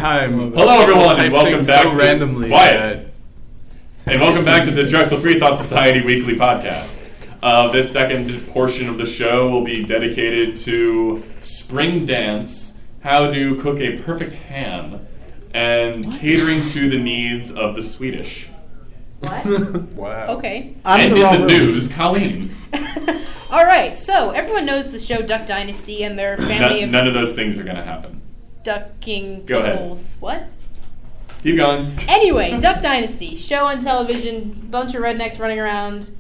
time. Hello, everyone, and welcome back so to randomly. Wyatt. And welcome back to the Drexel Free Thought Society weekly podcast. This second portion of the show will be dedicated to spring dance, how to cook a perfect ham, and catering to the needs of the Swedish. What? Wow. Okay. And in the news, Colleen. All right, so everyone knows the show Duck Dynasty and their family of None of those things are going to happen. ducking Go ahead. peoples. What? Keep going. Anyway, Duck Dynasty, show on television, bunch of rednecks running around,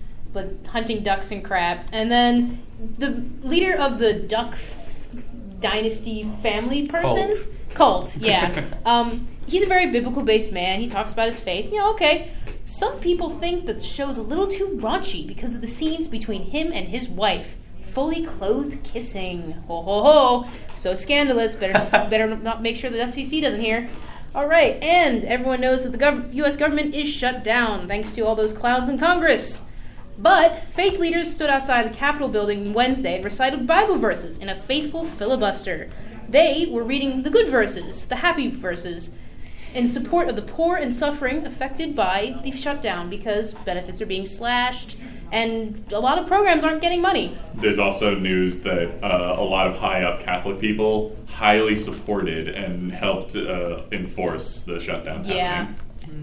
hunting ducks and crap, and then the leader of the Duck Dynasty family person? Cult, yeah. He's a very biblical-based man. He talks about his faith. Okay. Some people think that the show's a little too raunchy because of the scenes between him and his wife. Fully clothed kissing. Ho, ho, ho. So scandalous. Better not make sure the FCC doesn't hear. All right, and everyone knows that the U.S. government is shut down thanks to all those clowns in Congress. But faith leaders stood outside the Capitol building Wednesday and recited Bible verses in a faithful filibuster. They were reading the good verses, the happy verses, in support of the poor and suffering affected by the shutdown because benefits are being slashed and a lot of programs aren't getting money. There's also news that a lot of high-up Catholic people highly supported and helped enforce the shutdown happening.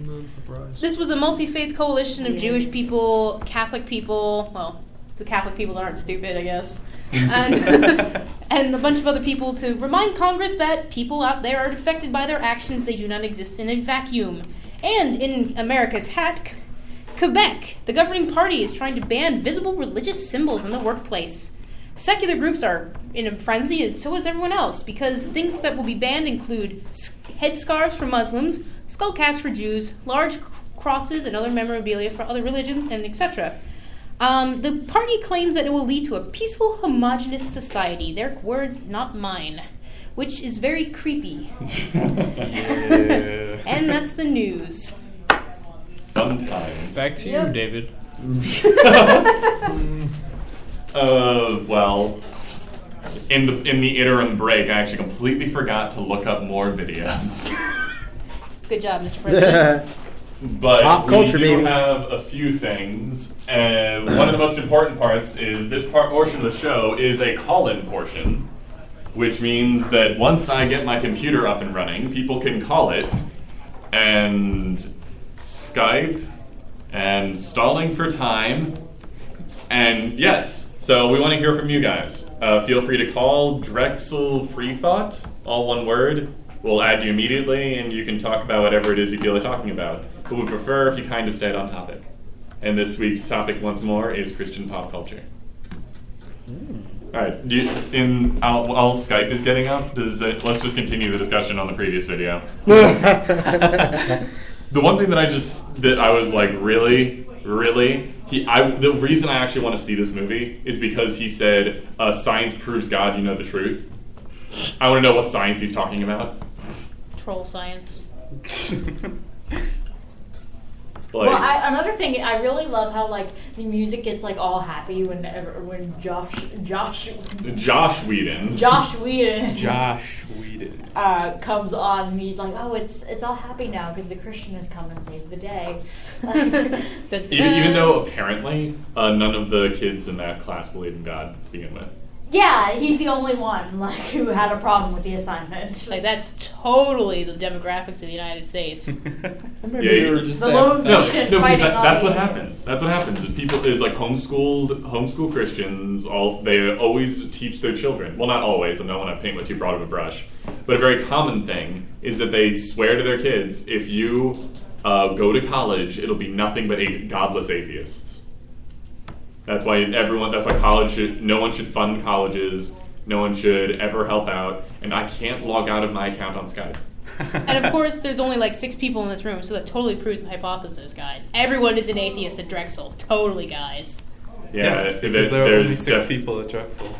No surprise. This was a multi-faith coalition of Jewish people, Catholic people, well, the Catholic people that aren't stupid, I guess, and a bunch of other people to remind Congress that people out there are affected by their actions. They do not exist in a vacuum. And in America's hat, Quebec, the governing party is trying to ban visible religious symbols in the workplace. Secular groups are in a frenzy, and so is everyone else, because things that will be banned include headscarves for Muslims, skull caps for Jews, large crosses and other memorabilia for other religions, and etc. The party claims that it will lead to a peaceful, homogenous society. Their words, not mine. Which is very creepy. Yeah. And that's the news. Fun times. Back to you, David. Well, in the interim break, I actually completely forgot to look up more videos. Good job, Mr. President. But Pop culture, we do baby. have a few things, and one of the most important parts is this portion of the show is a call-in portion, which means that once I get my computer up and running, people can call it, and Skype, and stalling for time, and yes, so we want to hear from you guys. Feel free to call Drexel Free Thought, all one word. We'll add you immediately, and you can talk about whatever it is you feel like talking about. But we prefer if you kind of stayed on topic. And this week's topic, once more, is Christian pop culture. All right. While Skype is getting up, let's just continue the discussion on the previous video. The one thing that I was like, really? The reason I actually want to see this movie is because he said, science proves God, you know the truth. I want to know what science he's talking about. Troll science. Another thing, I really love how the music gets all happy when Josh Whedon comes on, and he's like, oh, it's all happy now because the Christian has come and saved the day. Even though apparently none of the kids in that class believe in God to begin with. Yeah, he's the only one who had a problem with the assignment. That's totally the demographics of the United States. Maybe they were just the lone because fighting that's what audience. happens. That's what happens. Is people homeschool Christians. They always teach their children. Well, not always. I don't want to paint with too broad of a brush, but a very common thing is that they swear to their kids, if you go to college, it'll be nothing but godless atheists. That's why no one should fund colleges, no one should ever help out, and I can't log out of my account on Skype. And of course, there's only 6 people in this room, so that totally proves the hypothesis, guys. Everyone is an atheist at Drexel. Totally, guys. Yeah, yes, because there are only 6 people at Drexel.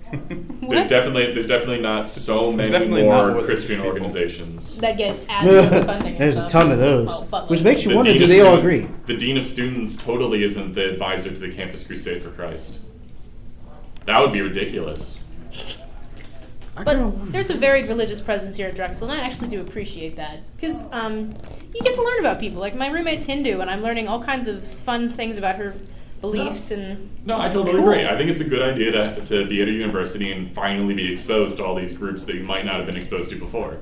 There's definitely not so many more Christian organizations that get as much funding. There's a ton of those. Which makes you wonder, Dean do of they all Student- agree? The Dean of Students totally isn't the advisor to the Campus Crusade for Christ. That would be ridiculous. But there's a varied religious presence here at Drexel, and I actually do appreciate that. Because you get to learn about people. Like, my roommate's Hindu, and I'm learning all kinds of fun things about her beliefs. No, I totally agree. I think it's a good idea to be at a university and finally be exposed to all these groups that you might not have been exposed to before.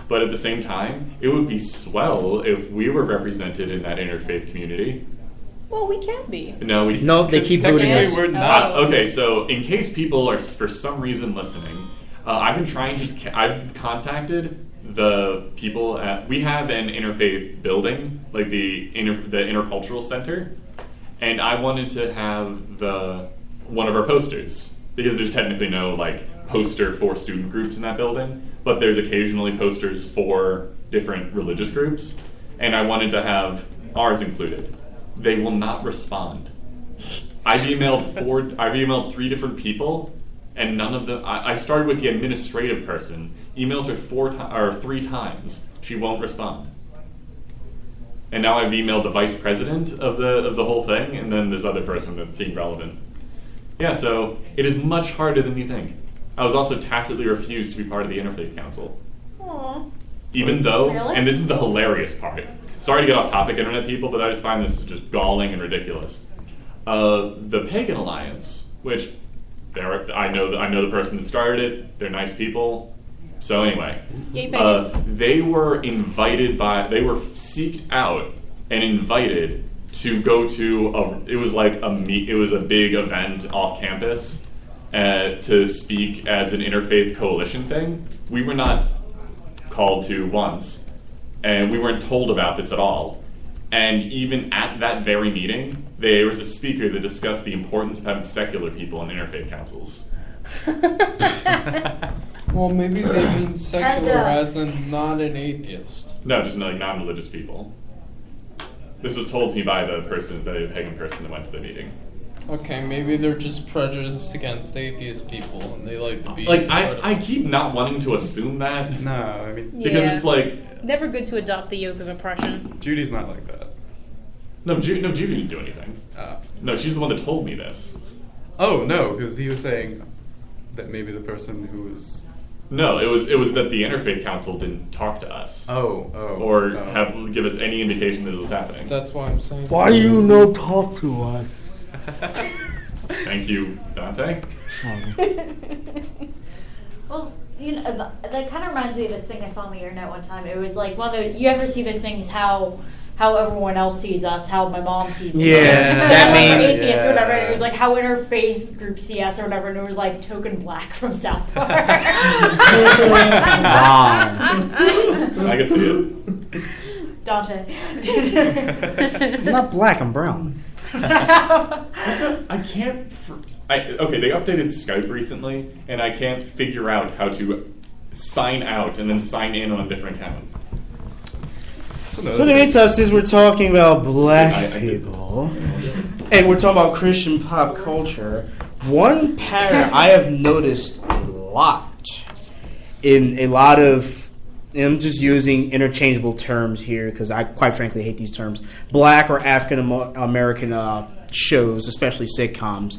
But at the same time, it would be swell if we were represented in that interfaith community. Well, we can be. No, they keep booting us. We're not. Okay, so in case people are for some reason listening, I've contacted the people at. We have an interfaith building, like the intercultural center, and I wanted to have one of our posters because there's technically no poster for student groups in that building, but there's occasionally posters for different religious groups, and I wanted to have ours included. They will not respond. I've emailed 3 different people, and none of them. I started with the administrative person, emailed her 3 times. She won't respond. And now I've emailed the vice president of the whole thing, and then this other person that seemed relevant. Yeah, so it is much harder than you think. I was also tacitly refused to be part of the Interfaith Council. Aww. Even though, Really? and this is the hilarious part. Sorry to get off topic, internet people, but I just find this just galling and ridiculous. The Pagan Alliance, which I know the person that started it. They're nice people. So anyway, Yay, pagans. they were seeked out and invited to go to it was a big event off campus to speak as an interfaith coalition thing. We were not called to once. And we weren't told about this at all. And even at that very meeting, there was a speaker that discussed the importance of having secular people in interfaith councils. Well, maybe they mean secular as in not an atheist. No, just non-religious people. This was told to me by the pagan person that went to the meeting. Okay, maybe they're just prejudiced against atheist people and they like to be... I keep not wanting to assume that. No, I mean... Because it's never good to adopt the yoke of oppression. Judy's not like that. No, Judy didn't do anything. No, she's the one that told me this. Oh, no, because he was saying that maybe the person who was... No, it was that the Interfaith Council didn't talk to us. Or give us any indication that it was happening. That's why I'm saying... Why you no talk to us? Thank you, Dante. Well, that kind of reminds me of this thing I saw on the internet one time. It was like you ever see those things how everyone else sees us, how my mom sees me. Yeah, that meme. Atheists or whatever. It was like how interfaith groups see us or whatever, and it was like Token Black from South Park. Wow. I can see it. Dante. I'm not black, I'm brown. I can't... Okay, they updated Skype recently, and I can't figure out how to sign out and then sign in on a different account. So the main topic is we're talking about black people, and we're talking about Christian pop culture. One pattern I have noticed a lot in a lot of, and I'm just using interchangeable terms here because I quite frankly hate these terms, black or African American shows, especially sitcoms.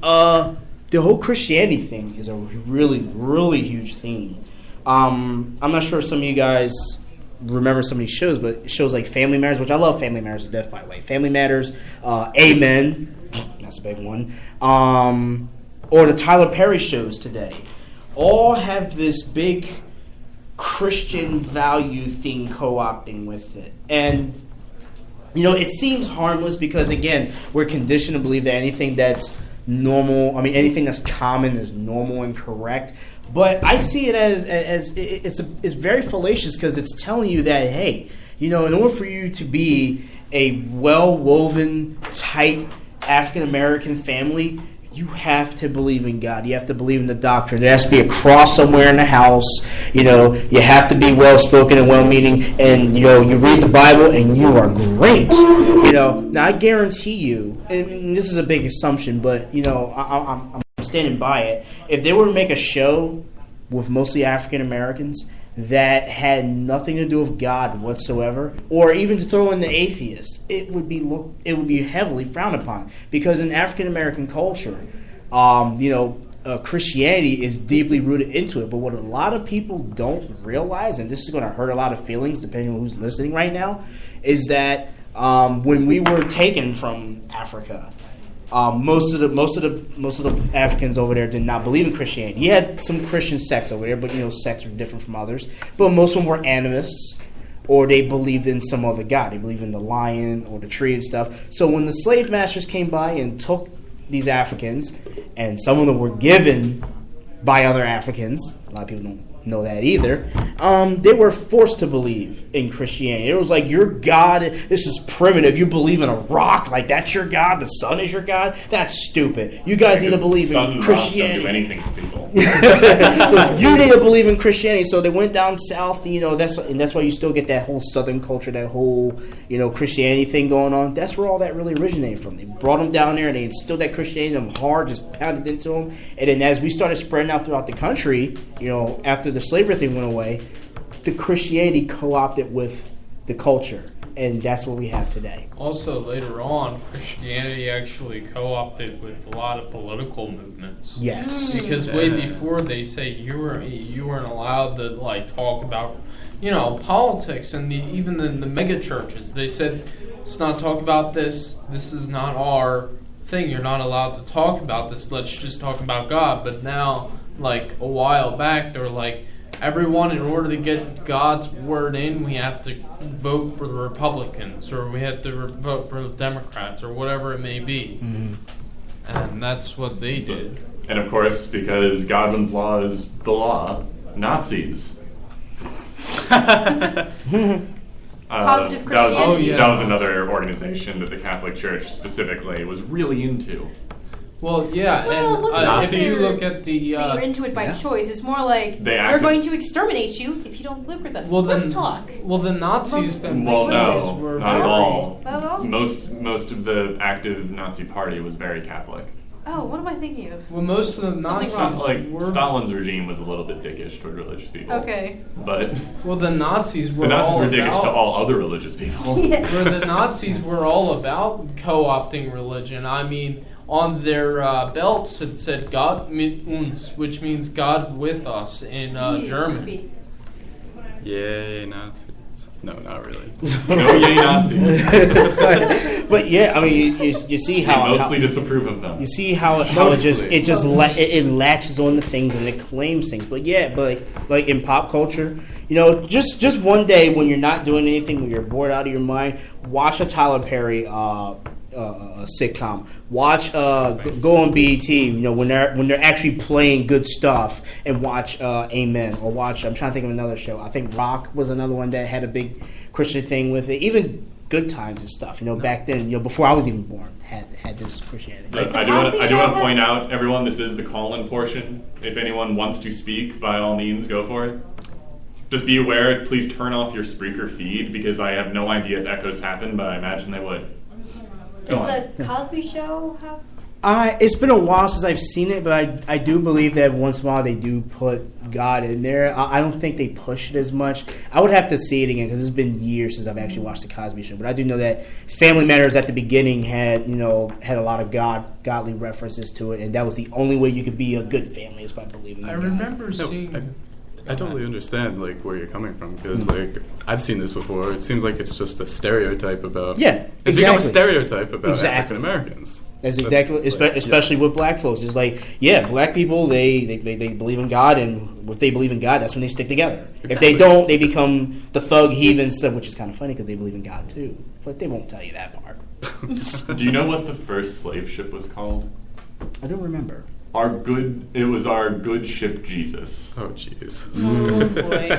The whole Christianity thing is a really, really huge theme. I'm not sure if some of you guys remember some of these shows, but shows like Family Matters, which I love Family Matters to death, by the way. Family Matters, Amen, that's a big one, or the Tyler Perry shows today, all have this big Christian value thing co-opting with it. And, it seems harmless because, again, we're conditioned to believe that anything that's normal, anything that's common is normal and correct. But I see it as it's very fallacious because it's telling you that, hey, in order for you to be a well-woven, tight African-American family, you have to believe in God. You have to believe in the doctrine. There has to be a cross somewhere in the house. You have to be well-spoken and well-meaning. And, you read the Bible and you are great. Now I guarantee you, and this is a big assumption, but, I'm standing by it. If they were to make a show with mostly African Americans that had nothing to do with God whatsoever, or even to throw in the atheist, it would be heavily frowned upon because in African American culture, a Christianity is deeply rooted into it. But what a lot of people don't realize, and this is going to hurt a lot of feelings depending on who's listening right now, is that when we were taken from Africa, most of the Africans over there did not believe in Christianity. You had some Christian sects over there, but sects are different from others. But most of them were animists, or they believed in some other god. They believed in the lion or the tree and stuff. So when the slave masters came by and took these Africans, and some of them were given by other Africans, a lot of people don't know that either, they were forced to believe in Christianity. It was like, your God, this is primitive. You believe in a rock, like that's your God? The sun is your God? That's stupid. You guys need to believe in Christianity. Don't do anything to people. So you need to believe in Christianity. So they went down south, that's why you still get that whole Southern culture, that whole, Christianity thing going on. That's where all that really originated from. They brought them down there and they instilled that Christianity in them hard, just pounded into them. And then as we started spreading out throughout the country, after the slavery thing went away, the Christianity co-opted with the culture, and that's what we have today. Also, later on, Christianity actually co-opted with a lot of political movements. Yes, because way before they say you weren't allowed to talk about politics, and even the mega churches. They said, let's not talk about this. This is not our thing. You're not allowed to talk about this. Let's just talk about God. But now, a while back, they're like, everyone, in order to get God's word in, we have to vote for the Republicans, or we have to vote for the Democrats, or whatever it may be. Mm-hmm. And that's what they did. And of course, because Godwin's law is the law, Nazis. Positive Christianity. That was another organization that the Catholic Church specifically was really into. Well, yeah, and if you look at the... you're into it by choice. It's more like, we're going to exterminate you if you don't live with us. Well, let's talk. Well, the Nazis... Well, no, not at all. Most of the active Nazi party was very Catholic. Oh, what am I thinking of? Well, most of the Nazis... Stalin's regime was a little bit dickish toward religious people. Okay. But... Well, the Nazis were dickish to all other religious people. Yeah. Where the Nazis were all about co-opting religion. I mean... On their belts, it said "Gott mit uns," which means "God with us" in German. Yay, Nazis! No, not really. No, yay, Nazis. But yeah, I mean, you see how we mostly disapprove of them. You see how it latches on to things and it claims things. But yeah, like in pop culture, just one day when you're not doing anything, when you're bored out of your mind, watch a Tyler Perry sitcom. Watch go on BET, when they're actually playing good stuff, and watch Amen, or watch, I'm trying to think of another show. I think Rock was another one that had a big Christian thing with it. Even Good Times and stuff, back then, before I was even born, had this Christianity. I do want to point out, everyone, this is the call-in portion. If anyone wants to speak, by all means, go for it. Just be aware, please turn off your Spreaker feed, because I have no idea if echoes happen, but I imagine they would. Does the Cosby Show have? It's been a while since I've seen it, but I do believe that once in a while they do put God in there. I don't think they push it as much. I would have to see it again because it's been years since I've actually watched the Cosby Show. But I do know that Family Matters at the beginning had a lot of godly references to it, and that was the only way you could be a good family is by believing in God. I remember seeing. I totally understand where you're coming from because I've seen this before. It seems like it's just a stereotype about it's become a stereotype about African Americans. That's exactly, especially with black folks. It's like, black people they believe in God, and if they believe in God, that's when they stick together. Exactly. If they don't, they become the thug heathens, which is kind of funny because they believe in God too, but they won't tell you that part. Do you know what the first slave ship was called? I don't remember. It was our good ship Jesus. Oh, jeez. Oh, boy.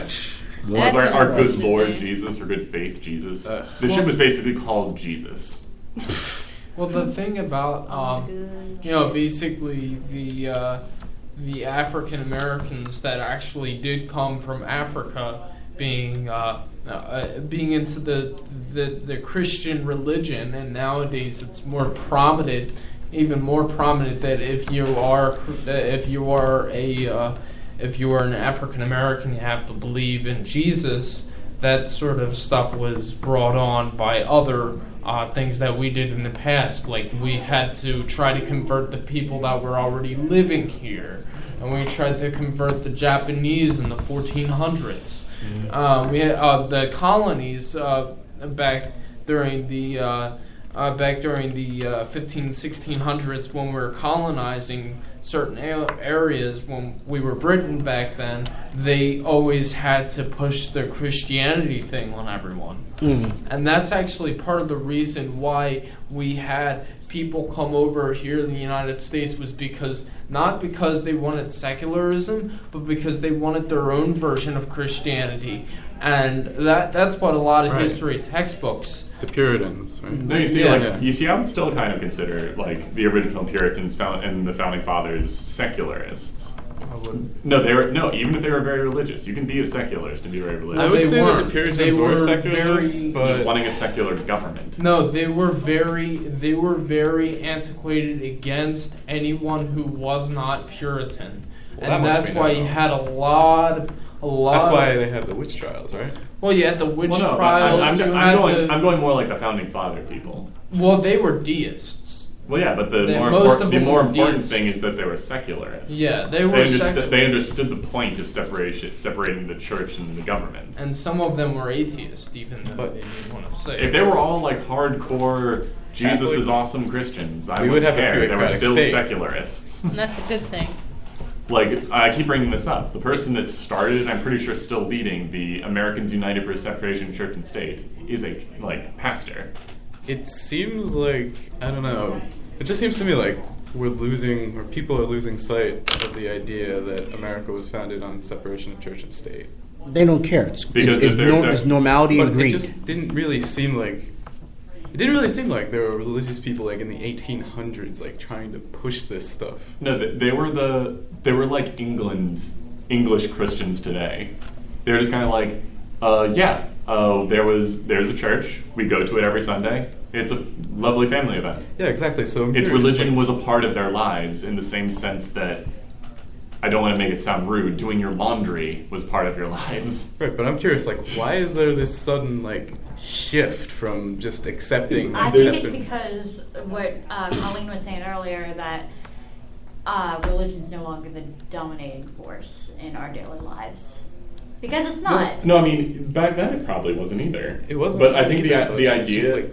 Was our good Lord Jesus or good faith Jesus? The ship was basically called Jesus. Well, the thing about, basically the African Americans that actually did come from Africa being into the Christian religion, and nowadays it's more prominent. Even more prominent that if you are an African American, you have to believe in Jesus. that sort of stuff was brought on by other things that we did in the past. Like, we had to try to convert the people that were already living here, and we tried to convert the Japanese in the 1400s. We had the colonies back during the 1600s, when we were colonizing certain areas, when we were Britain back then, they always had to push the Christianity thing on everyone. And that's actually part of the reason why we had people come over here in the United States, was not because they wanted secularism, but because they wanted their own version of Christianity. And that's what a lot of history textbooks. The Puritans, right? No, you see, I would still kind of consider like the original Puritans and the founding fathers secularists. I wouldn't. No, even if they were very religious, you can be a secularist and be very religious. I would say that the Puritans were secularists, but just wanting a secular government. No, they were very antiquated against anyone who was not Puritan, and that's why you had a lot. That's why they had the witch trials, right? Well, you had the witch trials. I'm going more like the founding father people. Well, they were deists. Well, yeah, but the more important thing is that they were secularists. Yeah, they were. They understood the point of separating the church and the government. And some of them were atheists, even though they didn't want to say. If they were all like hardcore Jesus is awesome Christians, I wouldn't care. They were still secularists. And that's a good thing. Like, I keep bringing this up. The person that started, and I'm pretty sure still leading, the Americans United for Separation of Church and State is a, pastor. It seems like, I don't know, it just seems to me like people are losing sight of the idea that America was founded on separation of church and state. They don't care. It's normality and greed. It just didn't really seem like there were religious people like in the 1800s like trying to push this stuff. No, they were like English Christians today. They were just kind of like, there's a church. We go to it every Sunday. It's a lovely family event. Yeah, exactly. So its religion was a part of their lives in the same sense that, I don't want to make it sound rude, doing your laundry was part of your lives. Right, but I'm curious, why is there this sudden, shift from just accepting... I think it's because what Colleen was saying earlier, that religion's no longer the dominating force in our daily lives. Because it's not. No, I mean, back then it probably wasn't either. It wasn't. But I think the idea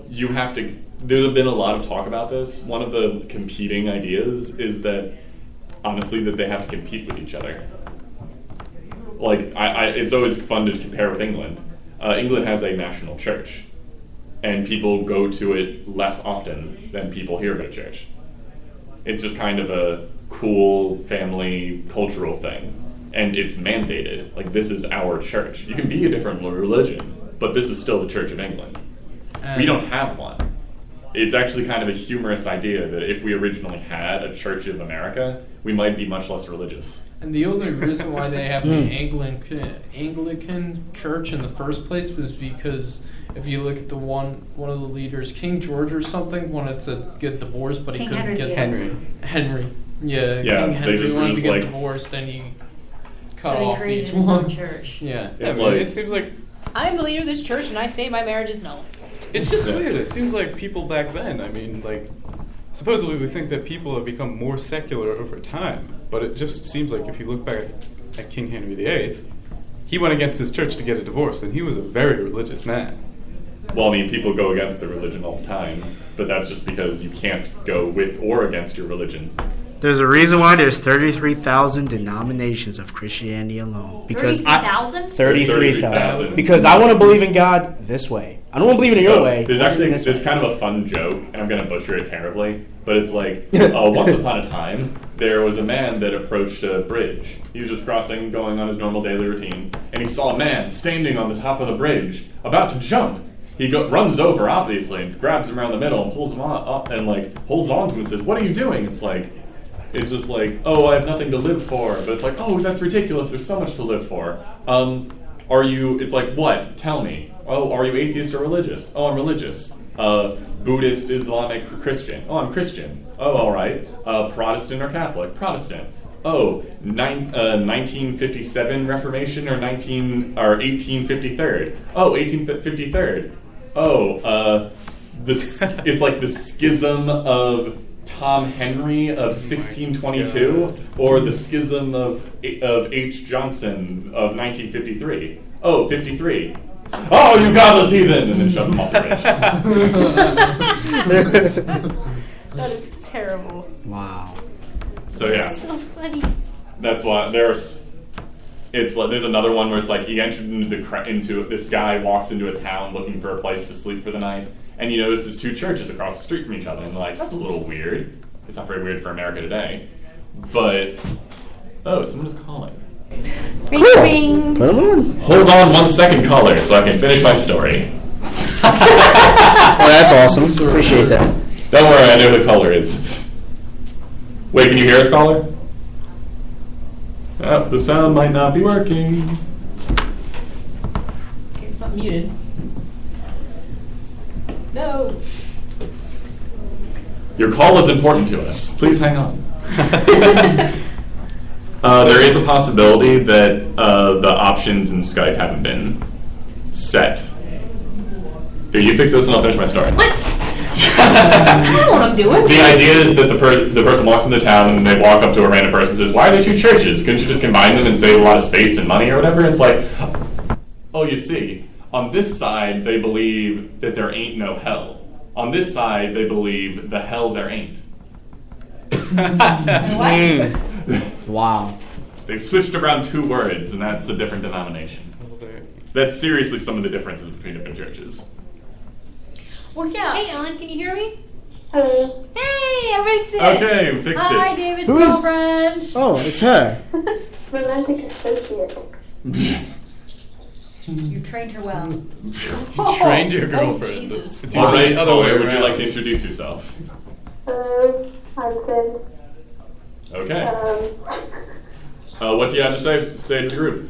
you have to... There's been a lot of talk about this. One of the competing ideas is that, honestly, that they have to compete with each other. It's always fun to compare with England. England has a national church, and people go to it less often than people here go to church. It's just kind of a cool family cultural thing, and it's mandated. This is our church. You can be a different religion, but this is still the Church of England. We don't have one. It's actually kind of a humorous idea that if we originally had a Church of America, we might be much less religious. And the only reason why they have the Anglican Church in the first place was because if you look at the one of the leaders, King George or something, wanted to get divorced, but he couldn't get Henry. Yeah, King Henry wanted to get divorced, and he cut off each one. Church. Yeah, it seems like I'm a leader of this church, and I say my marriage is null. It's just weird. It seems like people back then, supposedly we think that people have become more secular over time, but it just seems like if you look back at King Henry VIII, he went against his church to get a divorce, and he was a very religious man. Well, people go against their religion all the time, but that's just because you can't go with or against your religion. There's a reason why there's 33,000 denominations of Christianity alone. 33,000? 33,000. Because I want to believe in God this way. I don't want to believe in your way. There's kind of a fun joke, and I'm going to butcher it terribly, but it's once upon a time, there was a man that approached a bridge. He was just crossing, going on his normal daily routine, and he saw a man standing on the top of the bridge, about to jump. He runs over, obviously, and grabs him around the middle and pulls him up and holds on to him and says, "What are you doing?" It's just oh, I have nothing to live for. But it's oh, that's ridiculous. There's so much to live for. Are you, it's what? Tell me. Oh, are you atheist or religious? Oh, I'm religious. Buddhist, Islamic, Christian. Oh, I'm Christian. Oh, all right. Protestant or Catholic? Protestant. 1957 Reformation or 1853. Oh, 1853. It's like the schism of Tom Henry of 1622, or the schism of H. Johnson of 1953. Oh, 53. Oh, you godless heathen! And then shove them off the bridge. That is terrible. Wow. So yeah, So funny. that's why there's another one where it's like he entered into this guy walks into a town looking for a place to sleep for the night, and he notices two churches across the street from each other, and they're like, that's a little weird. It's not very weird for America today, but someone is calling. Ring, ring. Put 'em on. Hold on 1 second, caller, so I can finish my story. Oh, that's awesome. Appreciate that. Don't worry, I know who the caller is. Wait, can you hear us, caller? Oh, the sound might not be working. Okay, it's not muted. No. Your call is important to us. Please hang on. There is a possibility that the options in Skype haven't been set. Dude, you fix this and I'll finish my story. What? I know what I'm doing. The idea is that the person walks into town and they walk up to a random person and says, why are there two churches? Couldn't you just combine them and save a lot of space and money or whatever? It's like, oh, you see, on this side they believe that there ain't no hell. On this side they believe the hell there ain't. Wow. They switched around two words, and that's a different denomination. That's seriously some of the differences between different churches. Well, yeah. Hey, Ellen, can you hear me? Hello. Hey, I fixed it. Okay, we fixed Hi, it. David's Who is- girlfriend. Oh, it's her. Romantic associate. You trained her well. You trained your girlfriend. Oh, Jesus. It's All usually right, the other way caller, would you around. like to introduce yourself? Hello. I'm Finn. Okay. Um, What do you have to say to the group?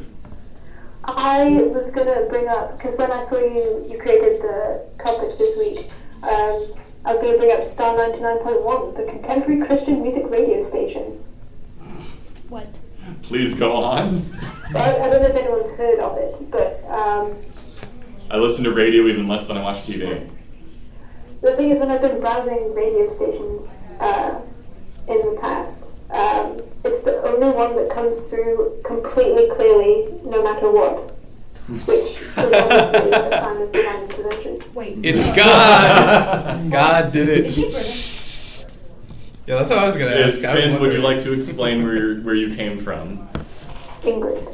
I was gonna bring up, because when I saw you created the topics this week, I was gonna bring up Star 99.1, the contemporary Christian music radio station. What? Please go on. I don't know if anyone's heard of it, but I listen to radio even less than I watch TV. the thing is, when I've been browsing radio stations in the past, it's the only one that comes through completely clearly, no matter what. Which is obviously a sign of divine intervention. Wait. It's God! God did Is she it. British? Yeah, that's what I was going to Yes, ask. I was Finn, would you wondering. like to explain where you came from? England.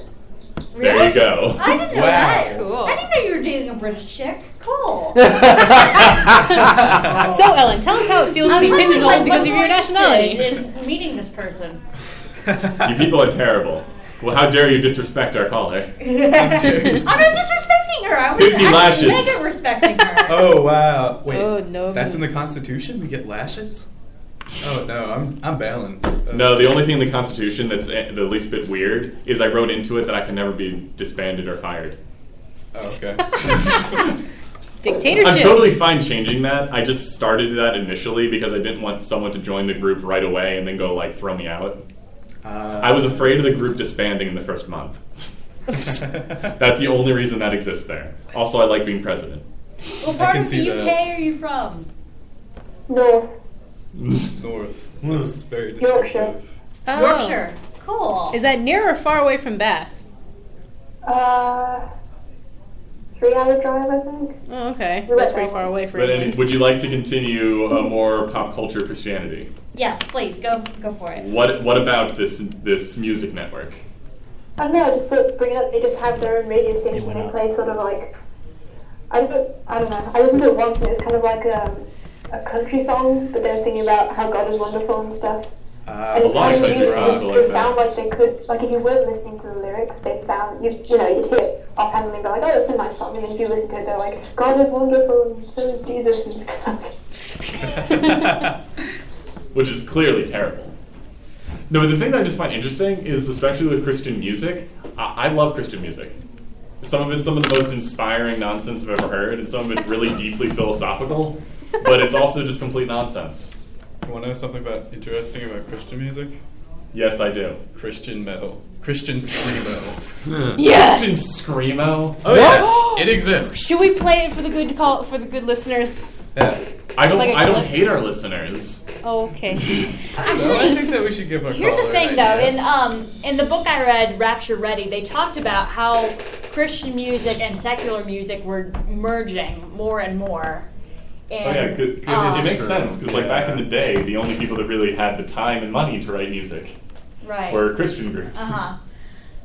There Really? you go. I didn't know Wow. that. Cool. I didn't know you were dating a British chick. Cool. So, Ellen, tell us how it feels to be pigeonholed because of your nationality. In meeting this person. You people are terrible. Well, how dare you disrespect our caller? I'm not disrespecting her. I was 50 actually lashes. mega respecting her. Oh, wow. Wait, Oh, no. that's in the Constitution? We get lashes? Oh, no, I'm bailing. No, the only thing in the Constitution that's the least bit weird is I wrote into it that I can never be disbanded or fired. Oh, okay. Dictatorship. I'm totally fine changing that. I just started that initially because I didn't want someone to join the group right away and then go throw me out. I was afraid of the group disbanding in the first month. That's the only reason that exists there. Also, I like being president. What part can of the see UK that. are you from? No. North. That's very Yorkshire. descriptive. Oh. Yorkshire. Cool. Is that near or far away from Bath? 3-hour drive, I think. Oh, okay. We That's went pretty that far way. away for But England. would you like to continue a more pop culture Christianity? Yes, please go for it. What about this music network? I don't know, I just thought bring it up, they just have their own radio station went and they up. play sort of like, I don't know, I listened to it once and it was kind of like a country song, but they were singing about how God is wonderful and stuff. And a it's lot of kind of country music songs are would like that. sound like they could, like if you weren't listening to the lyrics, they'd sound, you'd hear it offhand and they'd be like, oh, that's a nice song, and then if you listen to it, they're like, God is wonderful and so is Jesus and stuff. Which is clearly terrible. No, but the thing that I just find interesting is, especially with Christian music, I love Christian music. Some of it's some of the most inspiring nonsense I've ever heard, and some of it's really deeply philosophical, but it's also just complete nonsense. You want to know something interesting about Christian music? Yes, I do. Christian metal. Christian screamo. Yes. Christian screamo. Oh yes, it exists. Should we play it for the good listeners? Yeah. I don't. Like a I don't clip? hate our listeners. Oh, okay. No, I Actually, think that we should give our here's the caller thing, an though. idea. In the book I read, Rapture Ready, they talked about how Christian music and secular music were merging more and more. And, Oh yeah, because it makes True. sense. Because like back in the day, the only people that really had the time and money to write music right. were Christian groups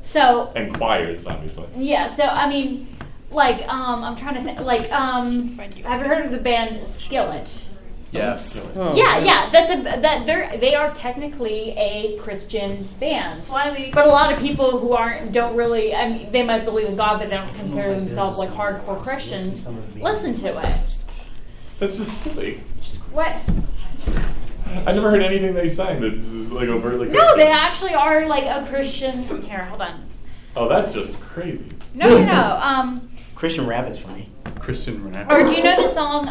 So and choirs, obviously. yeah, so I mean, like I'm trying to think. Like have you heard of the band Skillet? Yes. Oh. Yeah. They are technically a Christian band. Wiley. But a lot of people who don't really, I mean, they might believe in God, but they don't consider themselves like hardcore Christians. Listen to it. That's just silly. What? I never heard anything they sang that was like overtly. No, Christian. they actually are like a Christian. Here, hold on. Oh, that's just crazy. No. Christian rap is funny. Christian rap. Or do you know the song?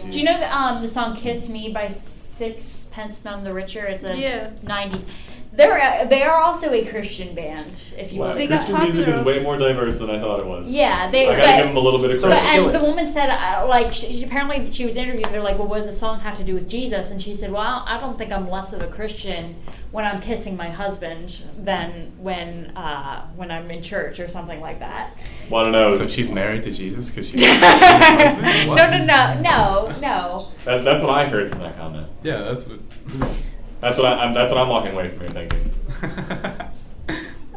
geez. Do you know the song "Kiss Me" by Sixpence None the Richer? It's a Yeah. '90s. They are also a Christian band, if you Wow. will. They got Christian music is popular. way more diverse than I thought it was. Yeah, I gotta give them a little bit of So credit. And Skillet. the woman said, like, apparently she was interviewed. They're like, well, what does the song have to do with Jesus? And she said, well, I don't think I'm less of a Christian when I'm kissing my husband than when I'm in church or something like that. Want to know? So she's married to Jesus because she's No. That's what I heard from that comment. Yeah, that's what. That's what I'm walking away from here thinking.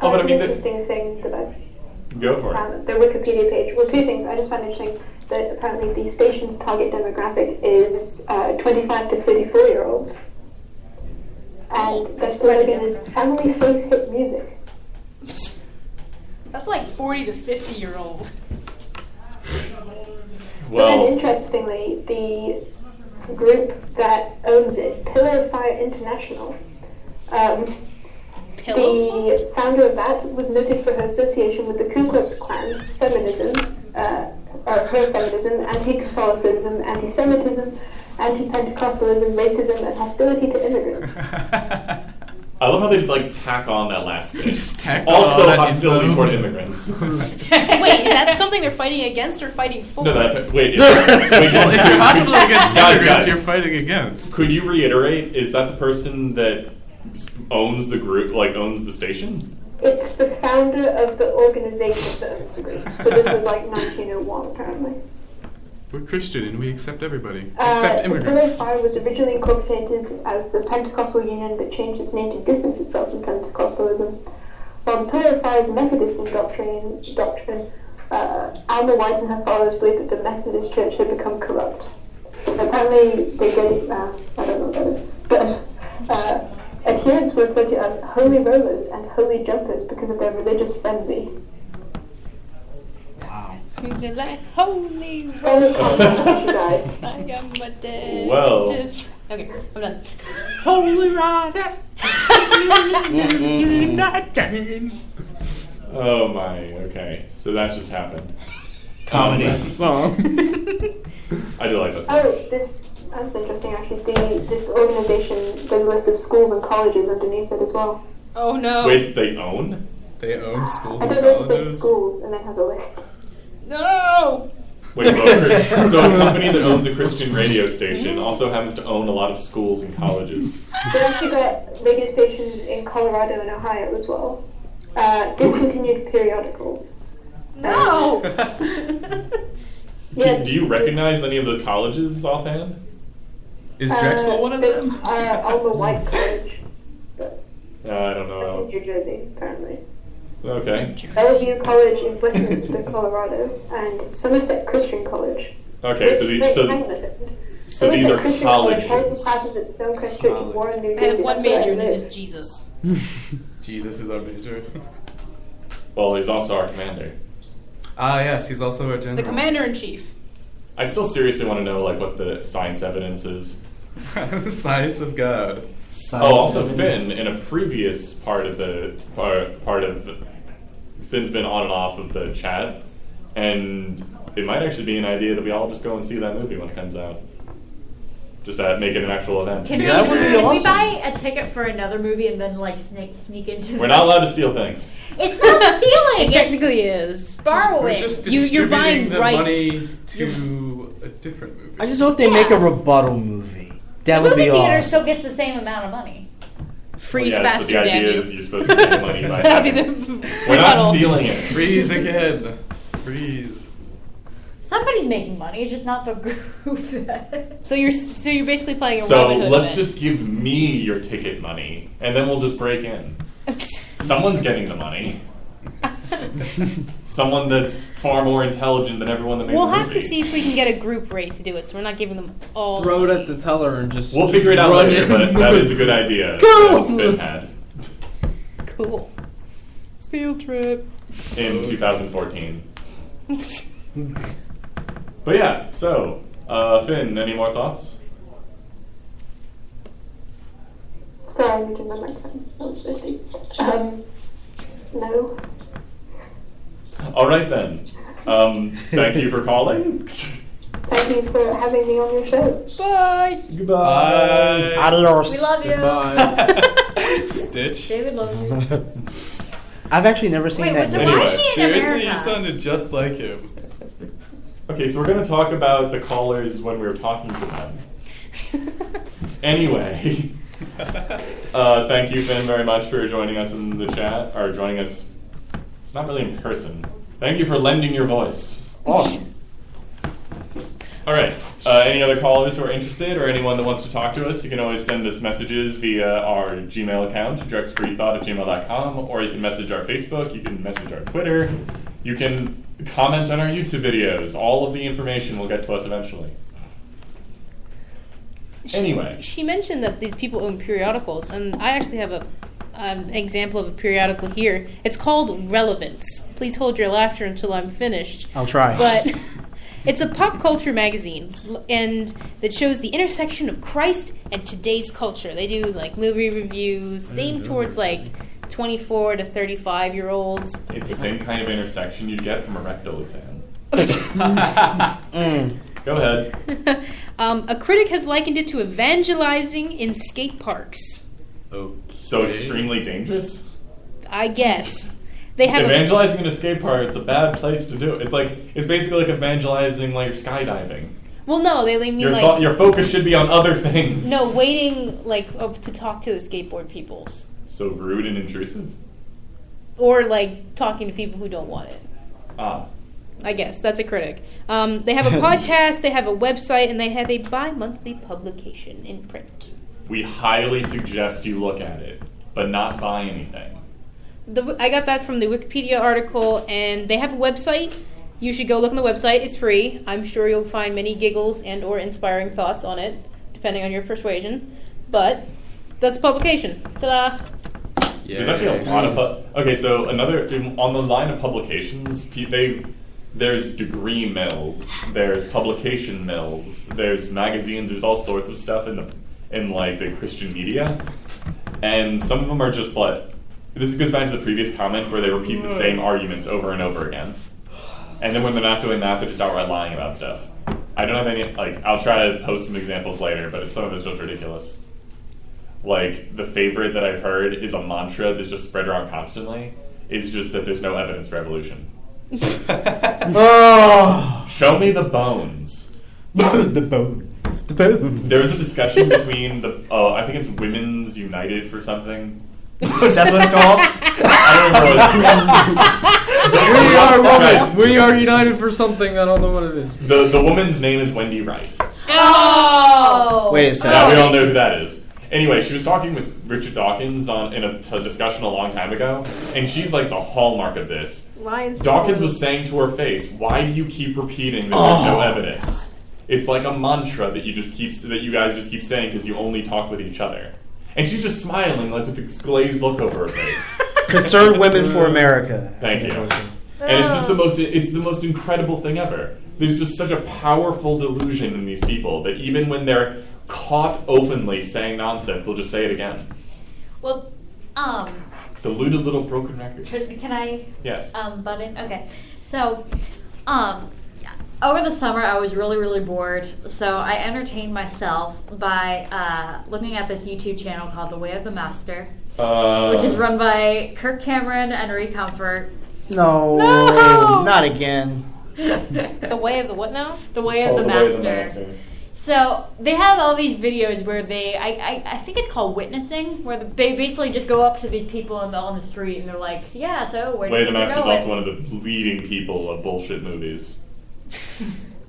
Oh, but I An mean, interesting thing that I go for it. found, their Wikipedia page. Well, two things. I just found interesting that apparently the station's target demographic is 25 to 34-year-olds. And their slogan is family safe hit music. That's like 40 to 50-year-old. But then Well, interestingly, the group that owns it, Pillar of Fire International, Pillow? the founder of that was noted for her association with the Ku Klux Klan, feminism, her feminism, anti-Catholicism, anti-Semitism, anti-Pentecostalism, racism, and hostility to immigrants. I love how they just like tack on that last bit. Just tacked on Also, all that hostility info. toward immigrants. Wait, is that something they're fighting against or fighting for? No, wait. Well, if you're hostile against Guys, immigrants, guys. you're fighting against. Could you reiterate? Is that the person that owns the group, like owns the station? It's the founder of the organization that owns the group. So this was like 1901, apparently. We're Christian and we accept everybody, except The Pillar of immigrants. Fire was originally incorporated as the Pentecostal Union, but changed its name to distance itself from Pentecostalism. While the Pillar of Fire's Methodist doctrine, Alma White and her followers believed that the Methodist Church had become corrupt. So apparently they get it, I don't know what that is, but adherents were referred to as holy rollers and holy jumpers because of their religious frenzy. Wow. Feeling like holy Only roll. converts after died. I got my dad. Well. Okay, I'm done. Holy rider. Oh my. Okay, so that just happened. Comedy. Song. I do like that song. Oh, that's interesting actually. This organization, there's a list of schools and colleges underneath it as well. Oh no. Wait, they own? They own schools I and don't know if it says colleges. schools and then has a list. No! Wait, so a company that owns a Christian radio station also happens to own a lot of schools and colleges. They've actually got radio stations in Colorado and Ohio as well. Discontinued periodicals. No! Yeah, Do you recognize any of the colleges offhand? Is Drexel one of there's, them? Alma White College. But I don't that's in know. New Jersey, apparently. Okay. Bellevue College in Westminster, Colorado, and Somerset Christian College. Okay, so, Wait, so hang on a second. these Somerset are Christian College holds colleges. classes at Stonecrest Church in Warren, New I Jersey. have one That's where major I and it live. is Jesus. Jesus is our major. Well, he's also our commander. Ah, yes, he's also our general. The commander-in-chief. I still seriously want to know like what the science evidence is. The science of God. Oh, also Finn in a previous part of the part of Finn's been on and off of the chat, and it might actually be an idea that we all just go and see that movie when it comes out. just to make it an actual event. Can That would be we awesome. buy a ticket for another movie and then like sneak into? We're not allowed to steal things. It's not stealing. It technically is. It's borrowing. We're just You're buying distributing the rights. money to a different movie. I just hope they make a rebuttal movie. That the would movie be theater awesome. still gets the same amount of money. Freeze Yes, faster, but the damn idea you. is you're supposed to make money by That'd be having. the We're not rebuttal. stealing it. Freeze again. Freeze. Somebody's making money. It's just not the group. So you're basically playing a So Robin Hood let's event. just give me your ticket money, and then we'll just break in. Someone's getting the money. Someone that's far more intelligent than everyone that made We'll the have movie. to see if we can get a group rate to do it, so we're not giving them all. the Throw it money. at the teller and just. We'll figure it out run later, but that is a good idea. Cool. that Finn had Cool. Field trip. in 2014. But yeah, so Finn, any more thoughts? Sorry, I muted my microphone. That was thirsty. No. All right then. Thank you for calling. Thank you for having me on your show. Bye. Bye. Adios. We love you. Goodbye. Stitch. David loves you. I've actually never seen Wait, that what's it? movie. Why Anyway, is she in Seriously, America? you sounded just like him. Okay, so we're going to talk about the callers when we were talking to them. Anyway, thank you, Finn, very much for joining us in the chat, or joining us, not really in person. Thank you for lending your voice. Awesome. All right. Any other callers who are interested, or anyone that wants to talk to us, you can always send us messages via our Gmail account, drexfreethought@gmail.com, or you can message our Facebook, you can message our Twitter, you can comment on our YouTube videos. All of the information will get to us eventually. Anyway. She mentioned that these people own periodicals, and I actually have an example of a periodical here. It's called Relevance. Please hold your laughter until I'm finished. I'll try. But it's a pop culture magazine, and that shows the intersection of Christ and today's culture. They do like movie reviews aimed towards like 24 to 35-year-olds. It's the same kind of intersection you'd get from a rectal exam. Go ahead. A critic has likened it to evangelizing in skate parks. Okay. So extremely dangerous? I guess. They have Evangelizing in a skate park, it's a bad place to do it. It's basically like evangelizing like skydiving. well, no, they mean Your, like your focus should be on other things. no waiting like to talk to the skateboard peoples, So rude and intrusive? or like talking to people who don't want it. Ah. I guess that's a critic. They have a podcast, they have a website, and they have a bi-monthly publication in print. We highly suggest you look at it, but not buy anything. I got that from the Wikipedia article, and they have a website. You should go look on the website. It's free. I'm sure you'll find many giggles and or inspiring thoughts on it, depending on your persuasion. But that's a publication. Ta-da! There's actually a lot of... okay, so on the line of publications, there's degree mills, there's publication mills, there's magazines, there's all sorts of stuff in like the Christian media. And some of them are just like... This goes back to the previous comment where they repeat the same arguments over and over again. And then when they're not doing that, they're just outright lying about stuff. I don't have any... I'll try to post some examples later, but some of it's just ridiculous. Like, the favorite that I've heard is a mantra that's just spread around constantly. Is just that there's no evidence for evolution. Oh, Show me the bones. the bones. The bones. There was a discussion between I think it's Women's United for something. Is that what it's called? I don't remember what We are united for something. I don't know what it is. the woman's name is Wendy Wright. Oh! Wait a Now second. we all know who that is. Anyway, she was talking with Richard Dawkins in a discussion a long time ago, and she's like the hallmark of this. Lions. Dawkins was saying to her face, "Why do you keep repeating that there's no evidence? It's like a mantra that you guys just keep saying because you only talk with each other." And she's just smiling, like with this glazed look over her face. Concerned Women for America. Thank you. And it's just the most incredible thing ever. There's just such a powerful delusion in these people that even when they're caught openly saying nonsense, they'll just say it again. Well, Deluded little broken records. can I Yes. butt in? Okay. So, over the summer, I was really, really bored, so I entertained myself by looking at this YouTube channel called The Way of the Master, which is run by Kirk Cameron and Ray Comfort. No, not again. The Way of the what now? The Way of the Master. So they have all these videos where I think it's called witnessing, where they basically just go up to these people on the street and they're like, yeah, so where do Way you of the think Master is you're also going? one of the leading people of bullshit movies.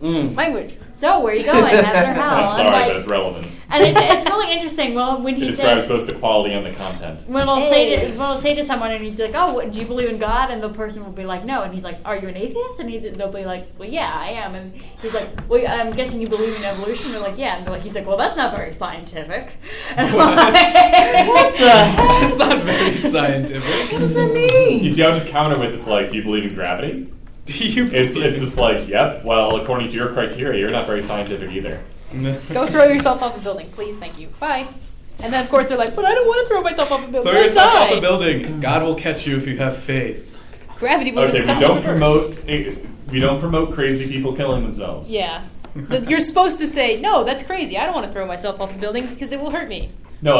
Language. So where are you going? Heaven or hell? I'm sorry, like, but it's relevant. and it's really interesting. Well, when It he describes says, both the quality and the content. when I'll say to someone, and he's like, "Oh, do you believe in God?" And the person will be like, "No," and he's like, "Are you an atheist?" And they'll be like, "Well, yeah, I am." And he's like, "Well, I'm guessing you believe in evolution." They're like, "Yeah," and he's like, "Well, that's not very scientific." And What the heck? That's not very scientific. What does that mean? You see, I would just counter with, it's like, do you believe in gravity? It's just like, yep, well, according to your criteria, you're not very scientific either. Go throw yourself off a building, please. Thank you. Bye. And then, of course, they're like, but I don't want to throw myself off a building. Throw yourself off Die. a building. God will catch you if you have faith. Gravity will Okay, just suck we don't promote crazy people killing themselves. Yeah. You're supposed to say, no, that's crazy. I don't want to throw myself off a building because it will hurt me. No,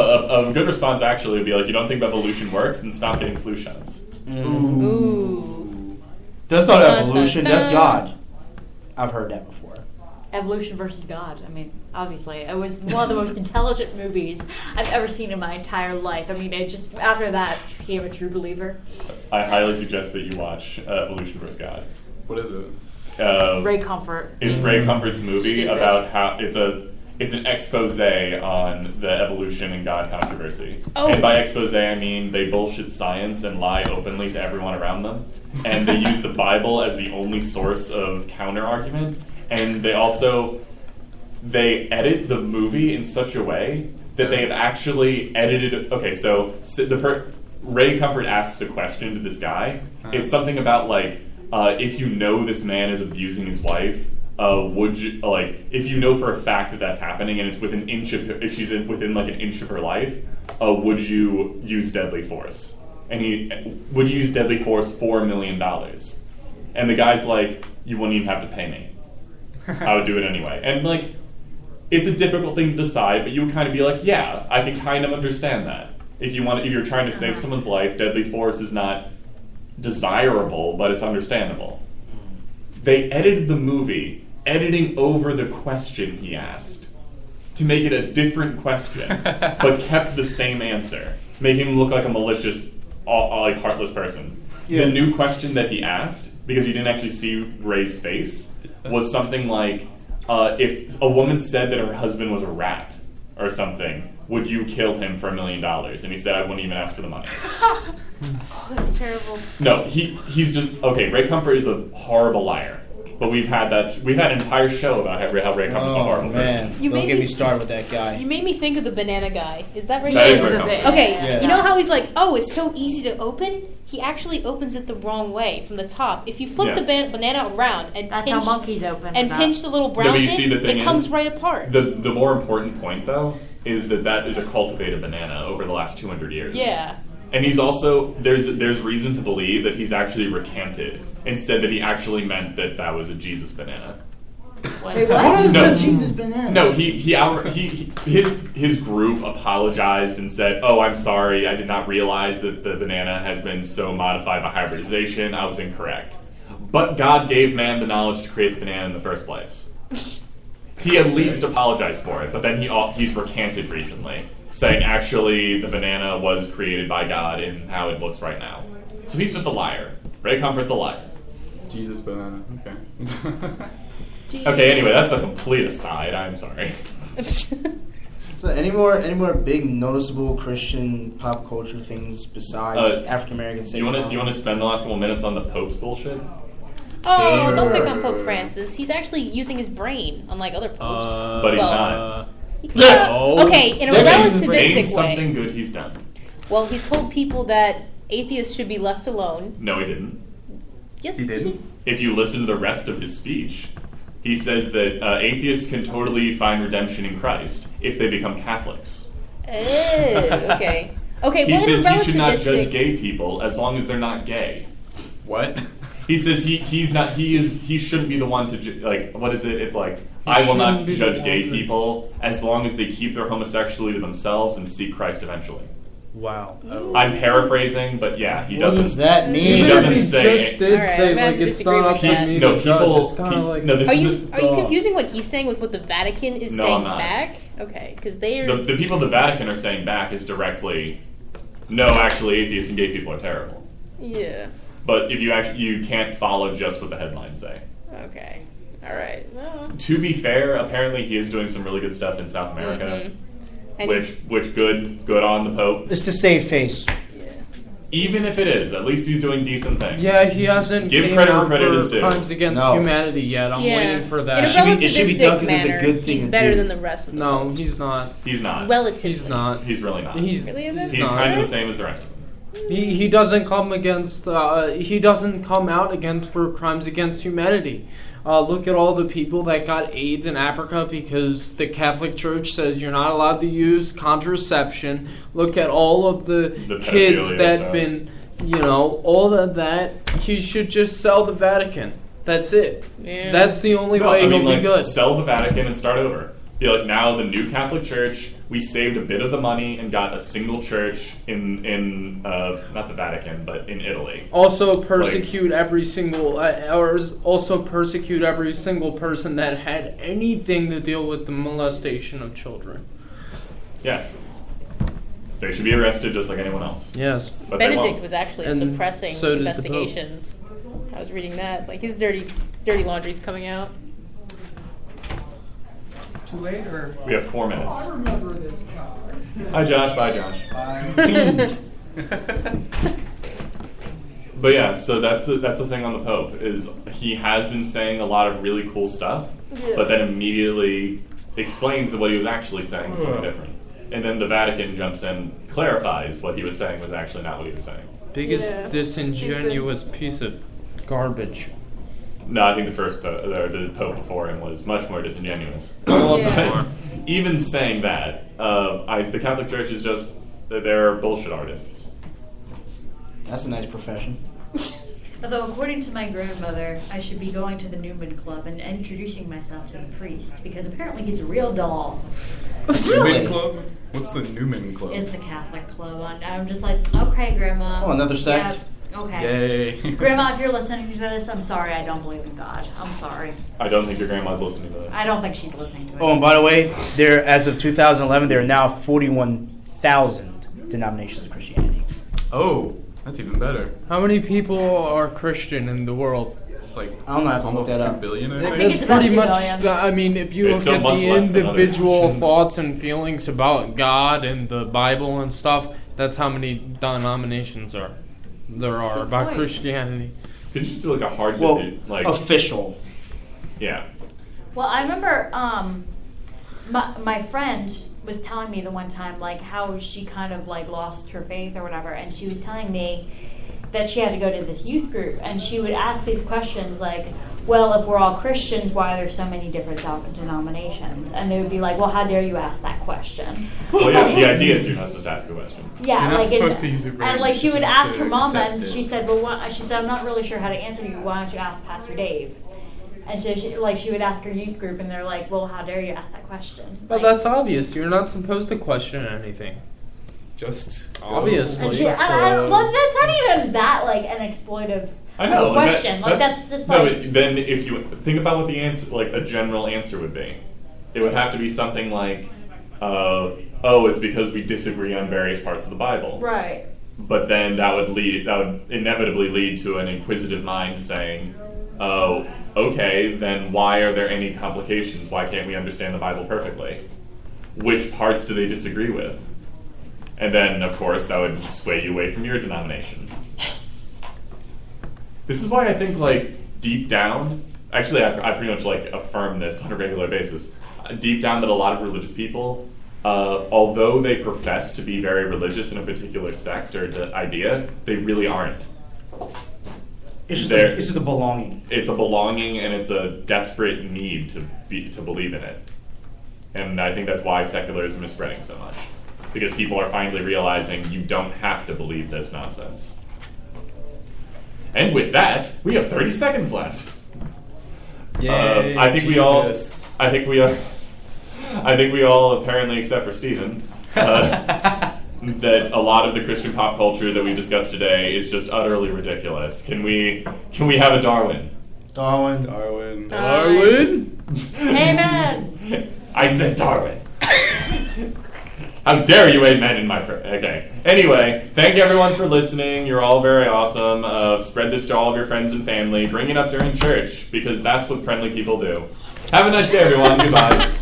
a good response actually would be like, you don't think evolution works, then stop getting flu shots. Ooh. That's not evolution. Dun, dun, That's God. I've heard that before. Evolution versus God. I mean, obviously, it was one of the most intelligent movies I've ever seen in my entire life. I mean, it just after that became a true believer. I highly suggest that you watch Evolution vs. God. What is it? Ray Comfort. It's Ray Comfort's movie Stupid. about how it's an expose on the evolution and God controversy. Oh. And by expose, I mean they bullshit science and lie openly to everyone around them. And they use the Bible as the only source of counter-argument. And they edit the movie in such a way that they have actually edited... Okay, so Ray Comfort asks a question to this guy. It's something about, like, if you know this man is abusing his wife... would you if you know for a fact that that's happening and it's within an inch of her, if she's within like an inch of her life, would you use deadly force? And would you use deadly force for $1 million? And the guy's like, you wouldn't even have to pay me. I would do it anyway. And like, it's a difficult thing to decide, but you would kind of be like, yeah, I can kind of understand that. If you're trying to save someone's life, deadly force is not desirable, but it's understandable. They edited the movie, editing over the question he asked to make it a different question, but kept the same answer, making him look like a malicious, like heartless person. Yeah. The new question that he asked, because you didn't actually see Ray's face, was something like, if a woman said that her husband was a rat or something, would you kill him for $1 million? And he said, I wouldn't even ask for the money. Oh, that's terrible. No, he's just okay. Ray Comfort is a horrible liar, but we've had an entire show about how Ray Comfort's a horrible person. You Don't made get me- me started with that guy. You made me think of the banana guy. Is that right? That is He Ray the Comfort. bit. Okay, Yeah. you know how he's like, oh, it's so easy to open? He actually opens it the wrong way from the top. If you flip Yeah. the banana around and That's how monkeys open. and it up. pinch the little brown but you bit, see, the thing it comes is, right apart. The more important point, though, is that is a cultivated banana over the last 200 years. Yeah. And he's also there's reason to believe that he's actually recanted and said that he actually meant that was a Jesus banana. Wait, What is No. the Jesus banana? No, his group apologized and said, "Oh, I'm sorry. I did not realize that the banana has been so modified by hybridization. I was incorrect. But God gave man the knowledge to create the banana in the first place." He at least apologized for it, but then he's recanted recently, saying actually the banana was created by God in how it looks right now. So he's just a liar. Ray Comfort's a liar. Jesus banana. Okay. Okay, anyway, that's a complete aside. I'm sorry. So any more big noticeable Christian pop culture things besides African American Do you want sitcoms? to spend the last couple minutes on the Pope's bullshit? Oh, don't pick on Sure. Pope Francis. He's actually using his brain, unlike other popes. But he's Well, not. okay, in a Name Name relativistic something way. good he's done. Well, he's told people that atheists should be left alone. No, he didn't. Yes, He didn't? If you listen to the rest of his speech, he says that atheists can totally find redemption in Christ if they become Catholics. Okay. Okay, He well, in a says you should not judge relativistic- gay people as long as they're not gay. What? He says he shouldn't be the one to like, what is it? It's like, I will not judge gay people as long as they keep their homosexuality to themselves and seek Christ eventually. Wow. I'm paraphrasing, but yeah, he What doesn't. does that mean? He doesn't say. Just did Alright, say I'm gonna like it's disagree not with up that. to me No, to judge. people. It's kind of like No, this Are is you confusing what he's saying with what the Vatican is No, saying I'm not. back? Okay, because they are. the people the Vatican are saying back is directly, no, actually, atheists and gay people are terrible. Yeah. But if you can't follow just what the headlines say. Okay. All right. Well. To be fair, apparently he is doing some really good stuff in South America, And which good on the Pope. It's to save face. Even if it is, at least he's doing decent things. Yeah, he hasn't Give came credit where out credit for is due. crimes against No. humanity yet. I'm waiting for In a that. It should be done relativistic 'cause it's a manner, good thing he's to better do. than the rest of them. No, he's not. He's not. Relatively. He's not. He's really not. He's Really isn't? He's not. kind of the same as the rest of them. He doesn't come against. He doesn't come out against for crimes against humanity. Look at all the people that got AIDS in Africa because the Catholic Church says you're not allowed to use contraception. Look at all of the kids pedophilia that stuff. been, all of that. He should just sell the Vatican. That's it. Yeah. That's the only No, way I mean, he'll like, be good. sell the Vatican and start over. Be like, now the new Catholic Church, we saved a bit of the money and got a single church in not the Vatican, but in Italy. Also persecute every single, also persecute every single person that had anything to deal with the molestation of children. Yes. They should be arrested just like anyone else. Yes. But they Benedict won't. was actually And suppressing so did the Pope. investigations. I was reading that. Like his dirty laundry's coming out. Too late or? We have 4 minutes. I remember this guy. Hi, Josh. Bye, Josh. Bye. But yeah, so that's the thing on the Pope is he has been saying a lot of really cool stuff, but then immediately explains that what he was actually saying was something different, and then the Vatican jumps in, clarifies what he was saying was actually not what he was saying. Biggest Yeah. disingenuous piece of garbage. No, I think the first the Pope before him was much more disingenuous. Yeah. But even saying that, the Catholic Church is just they're bullshit artists. That's a nice profession. Although, according to my grandmother, I should be going to the Newman Club and introducing myself to the priest because apparently he's a real doll. Newman Club? What's the Newman Club? It's the Catholic club. And I'm just like, okay, Grandma. Oh, another sect? Yeah, okay. Yay. Grandma, if you're listening to this, I'm sorry. I don't believe in God. I'm sorry. I don't think your grandma's listening to this. I don't think she's listening to it. Oh, and by the way, as of 2011, there are now 41,000 denominations of Christianity. Oh, that's even better. How many people are Christian in the world? Like I don't know, I have to look almost that 2 up. billion, I I think. think it's about pretty 2 much. million. I mean, if you It's look still at much the less than other individual religions. thoughts and feelings about God and the Bible and stuff, that's how many denominations there are about point. Christianity. Could you do like a hard Well, like official. yeah. Well, I remember my friend was telling me the one time like how she kind of like lost her faith or whatever, and she was telling me that she had to go to this youth group, and she would ask these questions like, well, if we're all Christians, why are there so many different denominations? And they would be like, well, how dare you ask that question? Well, yeah. The idea is you're not supposed to ask a question. Yeah, You're not like supposed to use it very and like she would much ask to her mom, accept and it. she said, "Well, she said I'm not really sure how to answer you. Why don't you ask Pastor Dave?" And she would ask her youth group, and they're like, "Well, how dare you ask that question?" Well, Like- that's obvious. You're not supposed to question anything. Just Obviously. And well, that's not even that like an exploitive I know. question. Like that's just no, like but then if you think about what the answer, like a general answer would be, it would have to be something like, "Oh, it's because we disagree on various parts of the Bible." right. But then that would inevitably lead to an inquisitive mind saying, "Oh, okay, then why are there any complications? Why can't we understand the Bible perfectly? Which parts do they disagree with?" And then, of course, that would sway you away from your denomination. This is why I think, like, deep down, actually, I pretty much, like, affirm this on a regular basis. Deep down that a lot of religious people, although they profess to be very religious in a particular sect or idea, they really aren't. It's There- just a belonging. It's a belonging and it's a desperate need to believe in it. And I think that's why secularism is spreading so much. Because people are finally realizing you don't have to believe this nonsense. And with that, we have 30 seconds left. Yay, I think Jesus. I think we all, apparently, except for Stephen, that a lot of the Christian pop culture that we discussed today is just utterly ridiculous. Can we have a Darwin? Darwin. Darwin. Amen. I said Darwin. How dare you amen in my okay. Anyway, thank you everyone for listening. You're all very awesome. Spread this to all of your friends and family. Bring it up during church, because that's what friendly people do. Have a nice day, everyone. Goodbye.